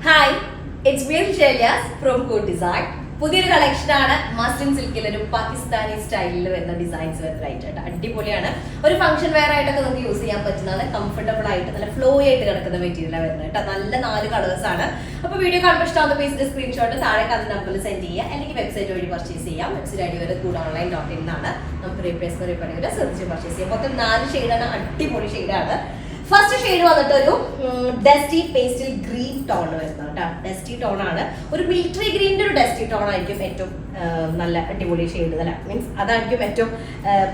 Hi, it's me ഷെലിയാസ് from code design. പുതിയൊരു കളക്ഷനാണ്. മസ്ലിൻ സിൽക്കിൽ ഒരു പാകിസ്ഥാനി സ്റ്റൈലിൽ വരുന്ന ഡിസൈൻസ് വരുന്നതായിട്ട് അടിപൊളിയാണ്. ഒരു ഫംഗ്ഷൻ വെയർ ആയിട്ടൊക്കെ നമുക്ക് യൂസ് ചെയ്യാൻ പറ്റുന്നതാണ്. കംഫർട്ടബിൾ ആയിട്ട് നല്ല ഫ്ലോ ആയിട്ട് കിടക്കുന്ന മെറ്റീരിയലാണ് വരുന്നത് കേട്ടോ. നല്ല 4 കളേഴ്സ് ആണ്. അപ്പോൾ വീഡിയോ കാണുമ്പോൾ ഇഷ്ടമാകുന്ന പേജിന്റെ സ്ക്രീൻഷോട്ട് താഴെ അത് നമ്പറിൽ സെൻഡ് ചെയ്യുക, അല്ലെങ്കിൽ വെബ്സൈറ്റ് വഴി പർച്ചേസ് ചെയ്യാം. വെബ്സൈറ്റ് ഐഡി വരെ goodoonline.in എന്നാണ്. നമുക്ക് റീപ്ലേസ് പറയുന്നത് സെർച്ച് പർച്ചേസ് ചെയ്യാം. മൊത്തം 4 ഷെയ്ഡാണ്. അടിപൊളി ഷെയ്ഡാണ്. ഫസ്റ്റ് ഷെയ്ഡ് വന്നിട്ട് ഒരു ഡസ്റ്റി പേസ്റ്റൽ ഗ്രീൻ ടോൺ വരുന്നത് കേട്ടോ. ഡസ്റ്റി ടോൺ ആണ്. ഒരു മിലിറ്ററി ഗ്രീനിന്റെ ഒരു ഡസ്റ്റി ടോൺ ആയിരിക്കും ഏറ്റവും നല്ല അടിപൊളി ഷെയ്ഡ്. അല്ല, മീൻസ് അതായിരിക്കും ഏറ്റവും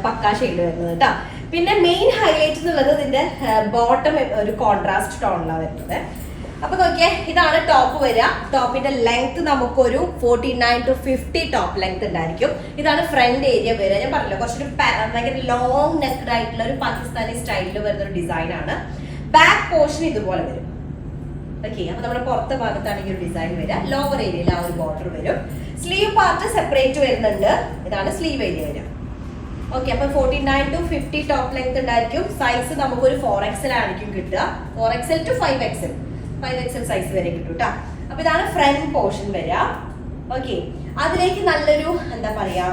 പക്കാ ഷെയ്ഡ് വരുന്നത് കേട്ടോ. പിന്നെ മെയിൻ ഹൈലൈറ്റ് എന്നുള്ളത് ഇതിന്റെ ബോട്ടം ഒരു കോൺട്രാസ്റ്റ് ടോണിലാണ് വരുന്നത്. അപ്പൊ നോക്കിയേ, ഇതാണ് ടോപ്പ് വരിക. ടോപ്പിന്റെ ലെങ്ത് നമുക്കൊരു 49 to 50 ടോപ്പ് ലെങ്ത് ഉണ്ടായിരിക്കും. ഇതാണ് ഫ്രണ്ട് ഏരിയ വരിക. ഞാൻ പറഞ്ഞല്ലോ, കുറച്ചൊരു ഭയങ്കര ലോങ് നെക്ഡ് ആയിട്ടുള്ള ഒരു പാകിസ്ഥാനി സ്റ്റൈലിൽ വരുന്ന ഒരു ഡിസൈൻ ആണ്. ബാക്ക് പോർഷൻ ഇതുപോലെ വരും. ഓക്കെ, അപ്പൊ നമ്മുടെ പുറത്തെ ഭാഗത്താണ് ഈ ഒരു ഡിസൈൻ വരിക. ലോവർ ഏരിയയിൽ ആ ഒരു ബോർഡർ വരും. സ്ലീവ് പാർട്ട് സെപ്പറേറ്റ് വരുന്നുണ്ട്. ഇതാണ് സ്ലീവ് ഏരിയ വരിക. ഓക്കെ, അപ്പൊ 49 to 50 ടോപ്പ് ലെങ്ത് ഉണ്ടായിരിക്കും. സൈസ് നമുക്കൊരു 4XL ആയിരിക്കും കിട്ടുക. 4XL to 5XL സൈസ് വരെ കിട്ടും കേട്ടോ. അപ്പൊ ഇതാണ് ഫ്രണ്ട് പോർഷൻ വരിക. ഓക്കെ, അതിലേക്ക് നല്ലൊരു എന്താ പറയാ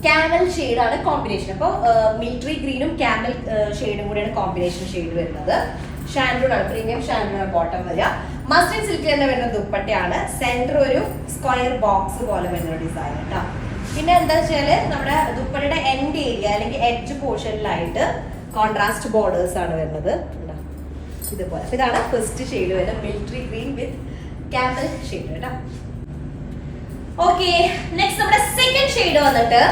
ക്യാമൽ ഷെയ്ഡാണ് കോമ്പിനേഷൻ. അപ്പോൾ മിലിറ്ററി ഗ്രീനും ക്യാമൽ ഷെയ്ഡും കൂടിയാണ് കോമ്പിനേഷൻ ഷെയ്ഡ് വരുന്നത്. ഷാൻഡൂൺ ആണ്, പ്രീമിയം ഷാൻഡൂൺ ആണ് ബോട്ടം വരിക. മസ്ലിൻ സിൽക്ക് തന്നെ വരുന്ന ദുപ്പട്ടയാണ്. സെന്റർ ഒരു സ്ക്വയർ ബോക്സ് പോലെ വരുന്ന ഡിസൈൻ കേട്ടോ. പിന്നെ എന്താ വെച്ചാല് നമ്മുടെ ദുപ്പട്ടയുടെ എൻഡ് ഏരിയ അല്ലെങ്കിൽ എഡ്ജ് പോർഷനിലായിട്ട് കോൺട്രാസ്റ്റ് ബോർഡേഴ്സ് ആണ് വരുന്നത് ഇതുപോലെ. ഇതാണ് ഫസ്റ്റ് ഷെയ്ഡ് വരുന്നത്, മിലിറ്ററി ഗ്രീൻ വിത്ത് ക്യാമൽ ഷെയ്ഡ് കേട്ടോ. ഓക്കെ, നെക്സ്റ്റ് നമ്മുടെ സെക്കൻഡ് ഷെയ്ഡ് വന്നിട്ട്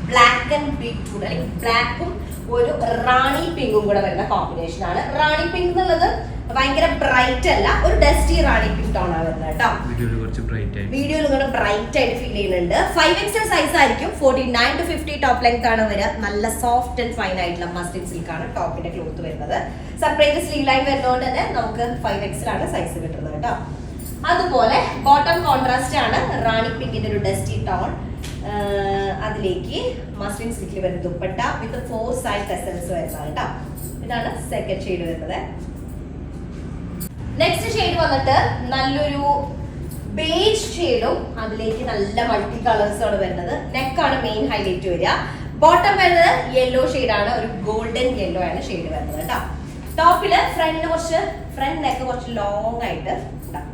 ബ്ലാക്ക് ആൻഡ് ബീറ്റ്റൂട്ട് അല്ലെങ്കിൽ ബ്ലാക്കും ഒരു റാണി പിങ്കും കൂടെ വരുന്ന കോമ്പിനേഷൻ ആണ്. റാണി പിങ്ക് എന്നുള്ളത് ഭയങ്കര ബ്രൈറ്റ് അല്ല, ഒരു ഡസ്റ്റി റാണി പിങ്ക് ടോൺ ആണ് വരുന്നത് കേട്ടോ. വീഡിയോയിൽ ഇങ്ങോട്ട് ബ്രൈറ്റ് ആയിട്ട് ഫീൽ ചെയ്യുന്നുണ്ട്. 5XL സൈസ് ആയിരിക്കും. 49 to 50 ടോപ്പ് ലെങ്ത് ആണ് വരിക. നല്ല സോഫ്റ്റ് ആൻഡ് ഫൈൻ ആയിട്ടുള്ള മസ്ലിൻ സിൽക്ക് ആണ് ടോപ്പിന്റെ ക്ലോത്ത് വരുന്നത്. സെപ്പറേറ്റ് സ്ലീവ് ലൈൻ വരുന്നതുകൊണ്ട് തന്നെ നമുക്ക് 5XL ആണ് സൈസ് കിട്ടുന്നത് കേട്ടോ. അതുപോലെ ബോട്ടം കോൺട്രാസ്റ്റ് ആണ്, റാണി പിങ്കിന്റെ ഒരു ഡസ്റ്റി ടോൺ. അതിലേക്ക് മസ്ലിൻ സിൽക്കിൽ വരുന്ന ദുപ്പട്ട വിത്ത് 4 സൈഡ് ടെസൽസ് വരുന്നതാണ് കേട്ടോ. ഇതാണ് സെക്കൻഡ് ഷെയ്ഡ് വരുന്നത്. നെക്സ്റ്റ് ഷെയ്ഡ് വന്നിട്ട് നല്ലൊരു ബേജ് ഷെയ്ഡും അതിലേക്ക് നല്ല മൾട്ടി കളേഴ്സും ആണ് വരുന്നത്. നെക്കാണ് മെയിൻ ഹൈലൈറ്റ് വരിക. ബോട്ടം വരുന്നത് യെല്ലോ ഷെയ്ഡാണ്, ഒരു ഗോൾഡൻ യെല്ലോ ആണ് ഷെയ്ഡ് വരുന്നത് കേട്ടോ. ടോപ്പില് ഫ്രണ്ട് നെക്ക് കുറച്ച് ലോങ് ആയിട്ട് ഉണ്ടാവും.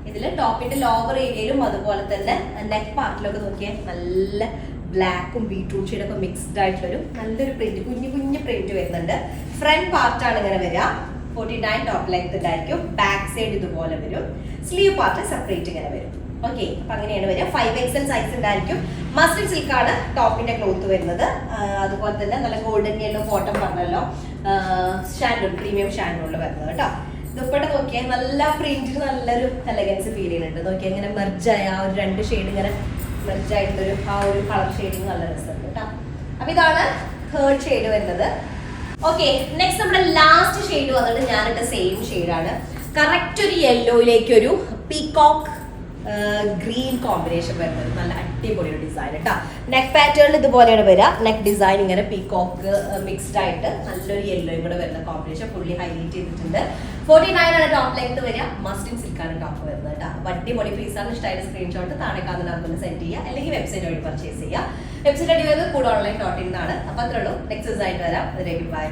ഇതില് ടോപ്പിന്റെ ലോവർ ഏരിയയിലും അതുപോലെ തന്നെ നെക്ക് പാർട്ടിലൊക്കെ നോക്കിയാൽ നല്ല ബ്ലാക്കും ബീട്രൂട്ട് ഷെയ്ഡൊക്കെ മിക്സ്ഡ് ആയിട്ടുള്ളൊരു നല്ലൊരു പ്രിന്റ്, കുഞ്ഞു പ്രിന്റ് വരുന്നുണ്ട്. ഫ്രണ്ട് പാർട്ടാണ് ഇങ്ങനെ വരിക. 49 ടോപ്പ് ലെങ്ത് ഉണ്ടായിരിക്കും. ബാക്ക് സൈഡ് ഇതുപോലെ വരും. സ്ലീവ് പാർട്ട് സെപ്പറേറ്റ് ഇങ്ങനെ വരും. ഓക്കെ, അപ്പൊ അങ്ങനെയാണ് വരിക. 5XL സൈസ് ഉണ്ടായിരിക്കും. മസ്ലിൻ സിൽക്ക് ആണ് ടോപ്പിന്റെ ക്ലോത്ത് വരുന്നത്. അതുപോലെ തന്നെ നല്ല ഗോൾഡൻ യെല്ലോ ബോട്ടം പറഞ്ഞല്ലോ, ഷാൻഡൂൺ പ്രീമിയം ഷാൻഡൂണിൽ വരുന്നത് കേട്ടോ. ദുപ്പട്ട നോക്കിയാൽ നല്ല പ്രിന്റിൽ നല്ലൊരു എലഗൻസ് ഫീൽ ചെയ്യുന്നുണ്ട്. നോക്കിയാൽ ഇങ്ങനെ മെർജായ ആ ഒരു 2 ഷെയ്ഡ് ഇങ്ങനെ മെർജായിട്ടൊരു ആ ഒരു കളർ ഷെയ്ഡിങ് നല്ല രസമുണ്ട് കേട്ടോ. അപ്പൊ ഇതാണ് തേർഡ് ഷെയ്ഡ് വരുന്നത്. ഓക്കെ, നെക്സ്റ്റ് നമ്മുടെ ലാസ്റ്റ് ഷെയ്ഡ് വന്നിട്ട് ഞാനിട്ട സെയിം ഷെയ്ഡാണ്. കറക്റ്റ് ഒരു യെല്ലോയിലേക്ക് ഒരു പീകോക്ക് ഗ്രീൻ കോമ്പിനേഷൻ വരുന്നത്. നല്ല അടിപൊളി ഒരു ഡിസൈൻ കേട്ടോ. നെക്ക് പാറ്റേൺ ഇതുപോലെയാണ് വരിക. നെക്ക് ഡിസൈൻ ഇങ്ങനെ പീകോക്ക് മിക്സ്ഡ് ആയിട്ട് നല്ലൊരു യെല്ലോയും കൂടെ വരുന്ന കോമ്പിനേഷൻ ഫുള്ളി ഹൈലൈറ്റ് ചെയ്തിട്ടുണ്ട്. 49 ആണ് ടോപ്പ് ലെങ്ത് വരിക. മസ്ലിൻ സിൽക്കാണ് ടോപ്പ് വരുന്നത് കേട്ടോ. അടിപൊളി പീസാണ്. ഇഷ്ടമായിട്ട് സ്ക്രീൻഷോട്ട് താഴെ കാണുന്ന നമ്പറിൽ സെൻഡ് ചെയ്യുക, അല്ലെങ്കിൽ വെബ്സൈറ്റ് വഴി പർച്ചേസ് ചെയ്യുക. വെബ്സൈറ്റ് അടി വരുന്നത് goodoonline.in എന്നാണ്. അപ്പൊ അത്രേ ഉള്ളൂ. നെക്സ്റ്റ് ആയിട്ട് വരാം. അതിലേക്ക് ബൈ.